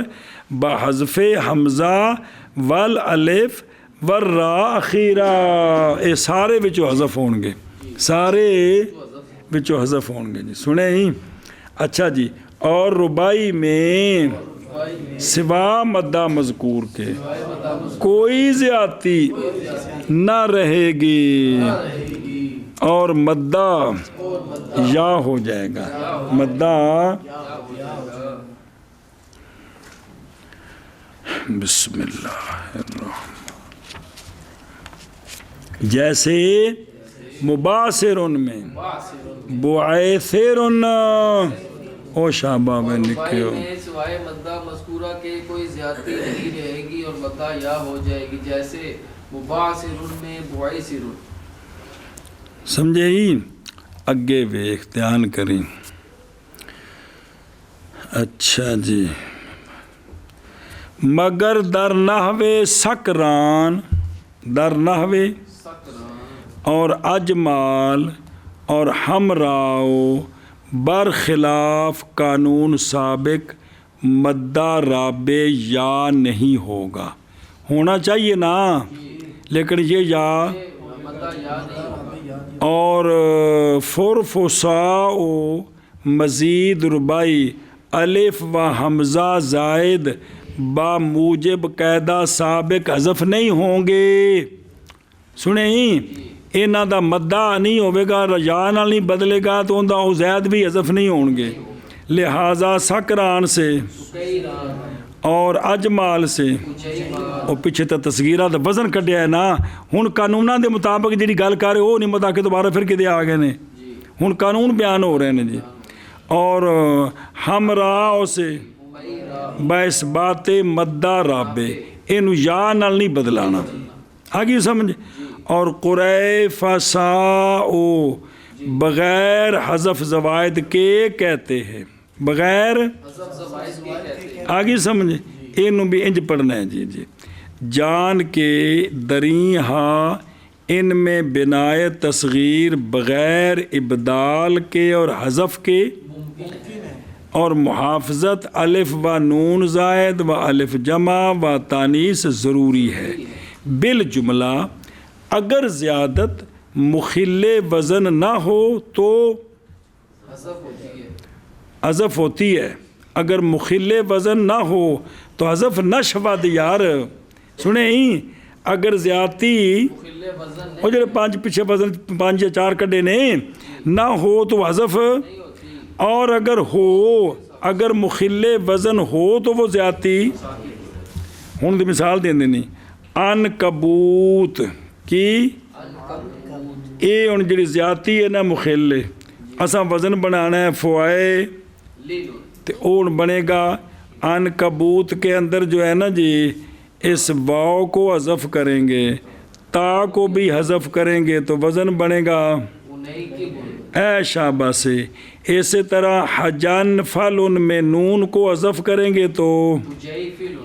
بحذف حمزہ والالف والراء اخیرا اے سارے وچوں حذف ہون گے سارے وچوں حذف ہون گے جی سنیں ہی اچھا جی اور ربائی میں سوا مدہ مذکور کے کوئی زیادتی نہ رہے گی اور مدہ یا ہو جائے گا مدہ بسم اللہ الرحمن جیسے مباصرن میں بعیثرن او شابہ میں نکیو سوائے مدہ مذکورہ کے کوئی زیادتی نہیں رہے گی اور مدہ یا ہو جائے گی جیسے مباصرن میں بعیثرن سمجھے ہی اگے ویخ دھیان کریں. اچھا جی. مگر در نحوے سکران، در نحوے اور اجمال اور ہمراؤ برخلاف قانون سابق مدہ رابع یا نہیں ہوگا. ہونا چاہیے نا، لیکن یہ یا اور فرفساء مزید ربائی الف و حمزہ زائد با موجب قاعدہ سابق حذف نہیں ہوں گے. سنیں انہاں دا مدہ نہیں ہوئے گا، یا نال نہیں بدلے گا تو ان دا زائد بھی حذف نہیں ہوں گے. لہٰذا سکران سے اور اجمال سے اور پیچھے تو تصغیرہ دا وزن کٹیا ہے نا. ہن قانوناں دے مطابق جڑی گل کر رہے وہ نہیں متا کہ دوبارہ پھر کدے آ گئے نے. ہن قانون بیان ہو رہے ہیں جی. اور ہمراہ سے باعث بات مدہ رابع اینو یا نال نہیں بدلانا. آگے سمجھ. اور قرئ فساؤ بغیر حذف زوائد کے کہتے ہیں، بغیر آگے سمجھ. اینو بھی انج پڑھنا ہے جی. جی جان کے دریں ہاں ان میں بنائے تصغیر بغیر ابدال کے اور حذف کے اور محافظت الف و نون زائد و الف جمع و تانیث ضروری ہے. بالجملہ اگر زیادت مخل وزن نہ ہو تو حذف ہوتی ہے. اگر مخل وزن نہ ہو تو حذف نہ شود یار. سنیں اگر زیادتی وہ جو پانچ پیچھے وزن 5 یا 4 کڈے نے نہ ہو تو حذف، اور اگر ہو اگر مخل وزن ہو تو وہ زیادتی. ہوں مثال دیں دینی عنکبوت کی اے ہوں جی زیادتی ہے نا مخل، اساں وزن بنانا ہے فوائے تو اون بنے گا عنکبوت کے اندر جو ہے نا جی اس واو کو حذف کریں گے، تا کو بھی حذف کریں گے تو وزن بنے گا اے شابہ سے. اسی طرح حجن فلن میں نون کو حذف کریں گے تو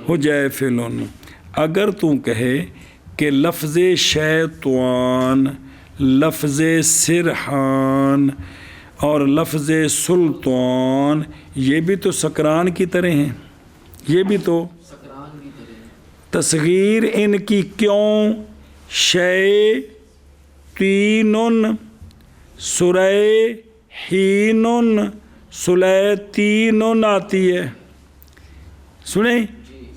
حجے فلن. اگر تو کہے کہ لفظ شیطان، لفظ سرحان اور لفظ سلطان یہ بھی تو سکران کی طرح ہیں، یہ بھی تو تصغیر ان کی کیوں شیطینن سریحینن سلیطینن آتی ہے. سنیں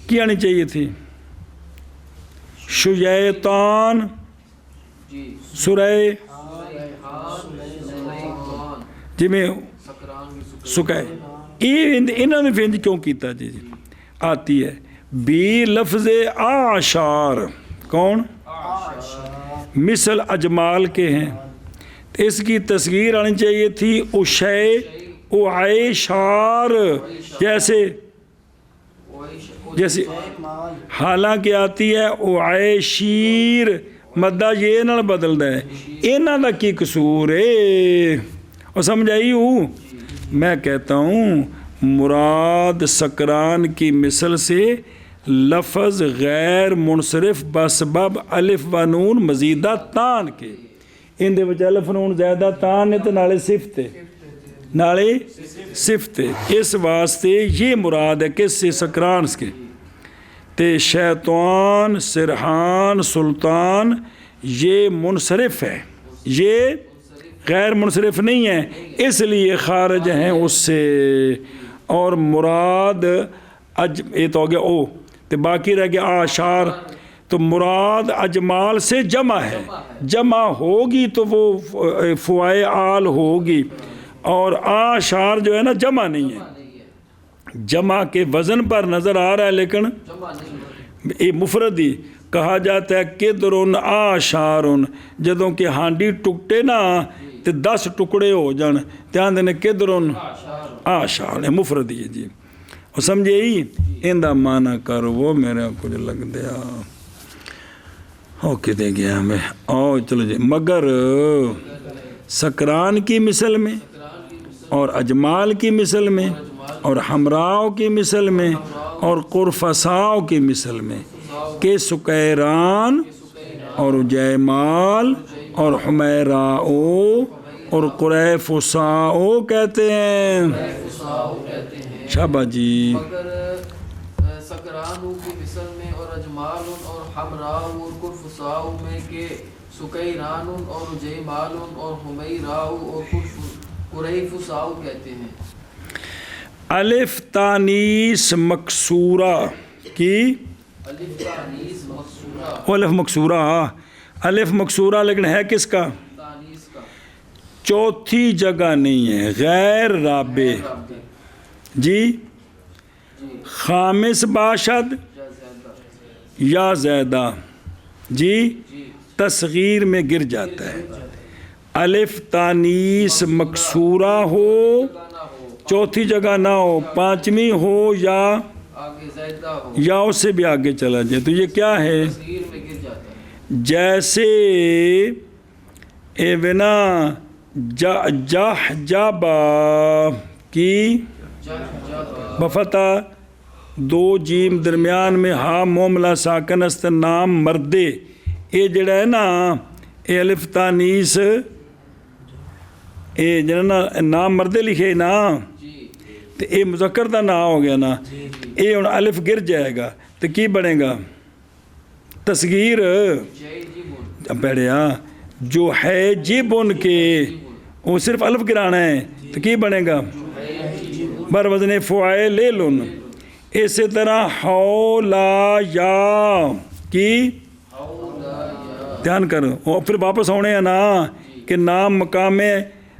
کی آنی چاہیے تھی شیطان سرے جی میں سکائے انہوں نے فینج کیوں کیتا جی جی آتی ہے. بی لفظ آشار کون مثل اجمال کے ہیں، اس کی تصغیر آنی چاہیے تھی اشے اعیشار جیسے حالانکہ آتی ہے اعیشیر مدہ یہ نہ بدل دے. انہاں دا کی قصور ہے اور سمجھ آئی ہوں. میں کہتا ہوں مراد سکران کی مثل سے لفظ غیر منصرف بسبب الف و نون مزیدہ تان کے ان دے وچ الف نون زیادہ تان نے تو نالے صفت اس واسطے یہ مراد ہے کس سے سکران کے. تے شیطان سرحان سلطان یہ منصرف ہے، یہ غیر منصرف نہیں ہے، اس لیے خارج ہیں اس سے. اور مراد یہ تو ہو گیا او تو باقی رہ گیا آشار. تو مراد اجمال سے جمع ہے، جمع ہوگی تو وہ فوائے آل ہوگی، اور آشار جو ہے نا جمع نہیں ہے، جمع کے وزن پر نظر آ رہا ہے لیکن یہ مفردی کہا جاتا ہے قدرن آشارن. جدوں کہ ہانڈی ٹکٹے نا تو 10 ٹکڑے ہو جان دھیان دینے قدرن آشار مفردی ہے جی. اور سمجھے ہی ان دا معنی کرو وہ میرے کچھ لگ دیا او کدے گیا ہمیں او چلو جی. مگر سکران کی مثل میں اور اجمال کی مثل میں اور ہمراؤ کی مثل میں اور قرفساؤ کی مثل میں کہ سکیران اور جیمال اور حمیراؤ اور قریفساؤ کہتے ہیں. شاباش جی. مگر سکران کی مثل میں اور اجمال اور حمراء اور قرفساء میں کہ سکیران اور جیمال اور حمیراء اور قریفساء کہتے ہیں. الف تانیس مکسورہ کی الف تانیث مکسورہ. الف مکسورہ الف مکسورہ لیکن ہے کس کا؟ تانیث کا. چوتھی جگہ نہیں ہے، غیر رابع. جی خامس باشد یا زیادہ جی تصغیر میں گر جاتا ہے. الف تانیث مکسورہ ہو، چوتھی جگہ نہ ہو، پانچویں ہو یا آگے زائدہ ہو یا اس سے بھی آگے چلا جائے تو یہ کیا ہے؟ تصغیر میں گر جاتا ہے. جیسے ایونا جابا کی بفتح دو جیم درمیان میں ہا موملہ ساکن است نام مردے. یہ جڑا ہے نا یہ الف تانیث یہ جڑا نا نام مردے لکھے نا تو یہ مذکر دا نا ہو گیا نا، یہ ہن الف گر جائے گا تو کی بنے گا؟ تصغیر پڑھیا جو ہے جیبن کے وہ صرف الف گرانا ہے تو کی بنے گا؟ بر وزن فعیلن. اسی طرح حولا یا کی دھیان کرو اور پھر واپس ہونے ہیں نا کہ نام مقام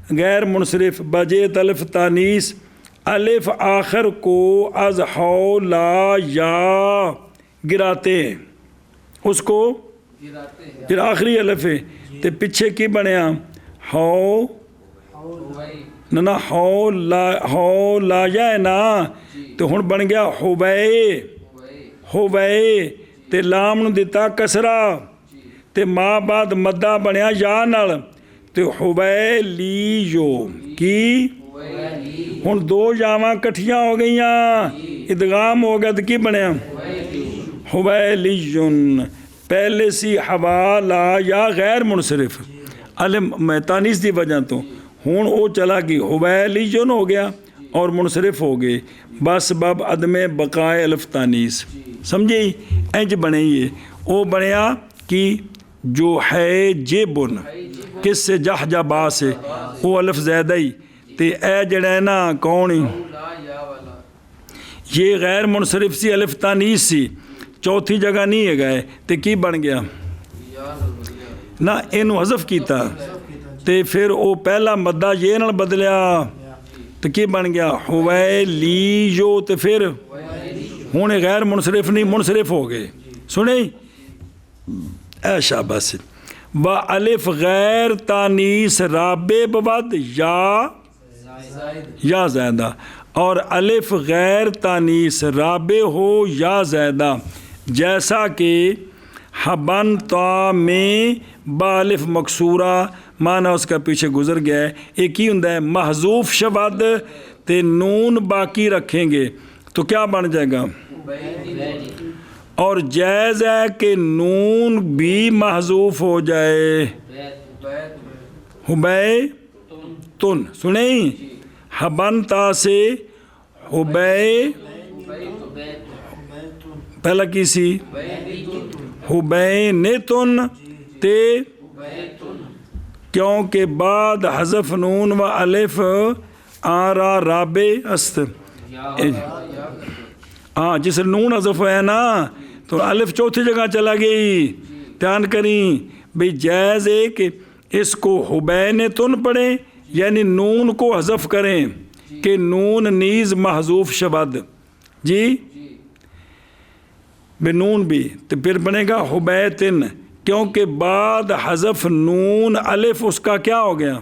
غیر منصرف بجے الف تانیث الف آخر کو از حولا یا گراتے ہیں، اس کو پھر آخری الف ہے تو پیچھے کی بنیا ہو نہ ہو لا یا ہے نا تو ہن بن گیا ہوبے تے لام نو دیتا کسرا تے ماں بعد مدہ بنیا یا نال تے ہوبے لیو کی ہن دو یاواں کٹھیاں ہو گئیاں ادغام ہو گیا تو کی بنیا ہوبے لیون. پہلے سی حوالا یا غیر منصرف الف تانیث دی وجہ تو ہون او چلا گئی حویلیون ہو گیا اور منصرف ہو گئے بس باب عدم بقائے الف تانیث. سمجھے انج بنے یہ او بنیا کہ جو ہے جیبن کس سے جہ جا با سے او الف زیادہ ہی تے اے جڑا ہے نا کون ہی یہ غیر منصرف سی الف تانیث سی چوتھی جگہ نہیں ہے گئے تے کی بن گیا نہ اینو حذف کیتا تے پھر او پہلا مدہ یہ نال بدلیا تو کی بن گیا حویلیو تے پھر ہونے غیر منصرف نہیں منصرف ہو گئے. سنیں اے شاباش. با الف غیر تانیث رابع ببد یا زیادہ اور الف غیر تانیث رابع ہو یا زیادہ جیسا کہ حبن تا میں با الف مکسورہ معنی اس کا پیچھے گزر گیا ہے. ایک ہی ہوں محذوف شبد تے نون باقی رکھیں گے تو کیا بن جائے گا؟ اور جائز ہے کہ نون بھی محذوف ہو جائے. حبے تن سنیں حبن تا سے حبے پہلا کی سی حبینتن تے کیونکہ بعد حذف نون و الف آرا رابع است. ہاں جس نون حذف ہے نا تو الف چوتھی جگہ چلا گئی. دھیان کریں بھئی جائز ہے کہ اس کو حبینتن پڑھیں یعنی نون کو حذف کریں کہ نون نیز محذوف شبد جی بے نون بھی تو پھر بنے گا حبیتن کیونکہ بعد حذف نون الف اس کا کیا ہو گیا؟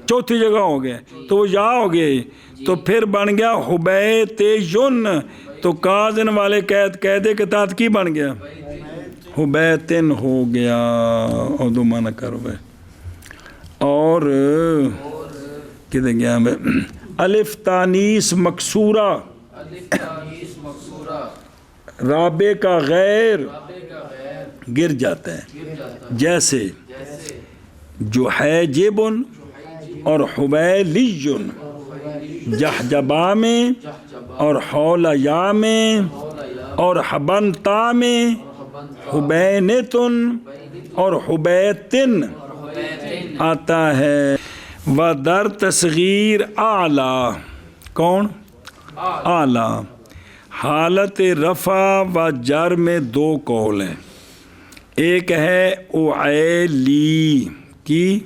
چوتھی جگہ ہو گیا تو وہ یا ہو گئے تو پھر بن گیا حبیتن تو کازن والے قیدے کے تحت کی بن گیا؟ حبیتن ہو گیا. اور دو معنی کرو بھائی اور کدھر گیا میں الف تانیس مکسورہ الف تانیث مکسورہ رابع کا غیر رابع کا غیر گر جاتا ہے، گر جاتا ہے، جیسے جیسے جحیجب اور حویلی، جحجبا میں جحجبا اور حولیہ میں حول یا اور حبنتا میں حبنتا حبینتن اور حبیتن حبیتن آتا ہے۔ و در تصغیر اعلیٰ، کون؟ اعلیٰ۔ حالت رفع و جر میں دو قول ہیں، ایک ہے اعلی کی،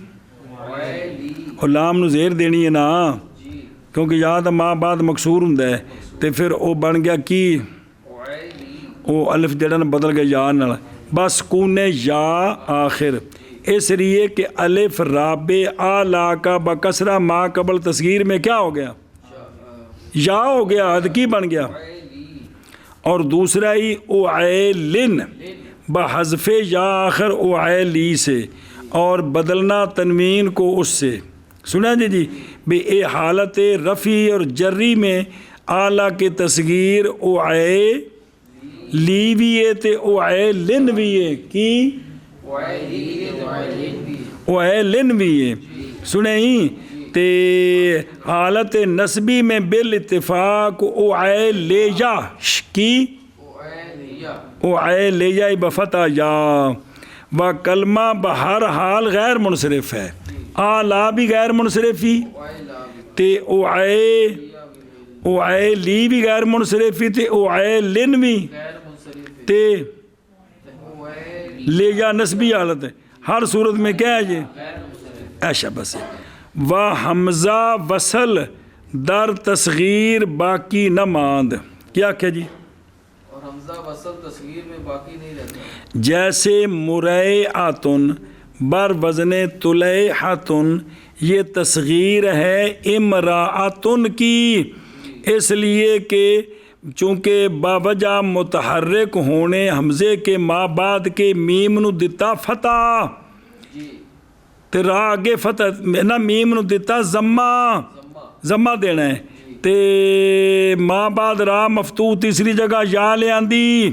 ویلی غلام نو زیر دینی ہے نا، جی کیونکہ یاد ماں بعد مکسور ہوندا ہے تے پھر او بن گیا کی ویلی او الف جڑا نا بدل گیا یا نال، بس سکون یا آخر، اس لیے کہ الف رابع اعلیٰ کا بکسرہ ما قبل تصغیر میں کیا ہو گیا؟ یا ہو گیا، تو کی بن گیا؟ ویلی اور دوسرا ہی اعلن بحذف یا آخر اعلی سے، اور بدلنا تنوین کو اس سے، سنا جی بے اے حالت رفی اور جری میں اعلیٰ کی تصغیر لی بھی ہے تے اعلن بھی ہے، کی ویلی ویلن بھی اعلن بھی ہے، سنیں ہی تے حالت نسبی میں بالاتفاق اعلیہ کی ویلیا اعلیہ بفتح یا، و کلمہ بہر حال غیر منصرف ہے، اعلیٰ بھی غیر منصرف ہی ویلا بھی تے اعلی بھی غیر منصرف ہی تے اعلن بھی غیر منصرف تے ویلی لیجا نسبی حالت ہے، ہر صورت میں کیا ہے یہ غیر منصرف ایشا بس ہے۔ و حمزہ وصل در تصغیر باقی نہ ماند، کیا کہ جی؟ اور حمزہ وصل تصغیر میں باقی نہیں رہتا، جیسے مریعاتن بر وزن طلیحاتن، یہ تصغیر ہے امراعاتن کی، اس لیے کہ چونکہ باوجہ متحرک ہونے حمزے کے ما بعد کے میم نو دتا فتح، جی تے راہ آگے فتح نہ میم نو دتا ضمہ ضمہ دینا ہے، تے ما بعد راہ مفتوح تیسری جگہ یا لے آندی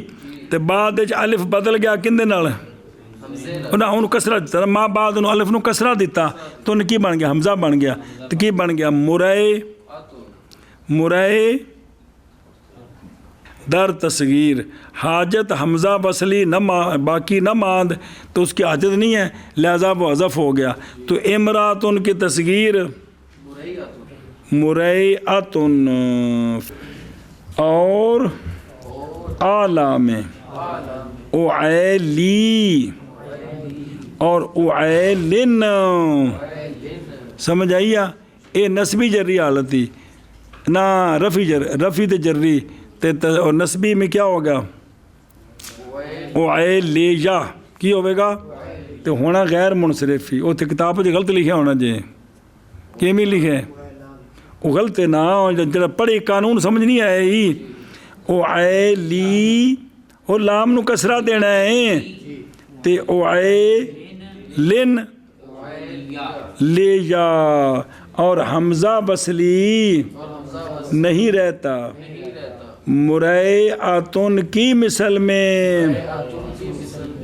تے بعد وچ الف بدل گیا کندے نال، حمزے انہاں انہوں کسرہ دیتا، ما بعد انہوں الف نو کسرہ دیتا تو انہوں کی بن گیا؟ حمزہ بن گیا، تو کی بن گیا؟ مرے در تصغیر، حاجت حمزہ وصلی نہ باقی نہ ماند تو اس کی حاجت نہیں ہے، لہذا وہ حذف ہو گیا، تو امراتن کی تصغیر مریعاتن، اور اعلیٰ میں اعلی اور اعلن، سمجھ آئیا؟ اے نسبی جری حالت تھی نہ رفی تے جری تے اور نسبی میں کیا ہوگا؟ اعلیہ کی ہوئے گا؟ تو ہونا غیر منصرف ہی، وہ تے کتاب جو غلط لکھا ہونا جی، کیمی لکھے وہ غلط ہے نا، جب پڑھے قانون سمجھ نہیں آئے ہی، اعلی اور لام نو کسرہ دینا ہے تے اعلن لیا، اور حمزہ وصلی نہیں رہتا، مریعاتن کی مثل میں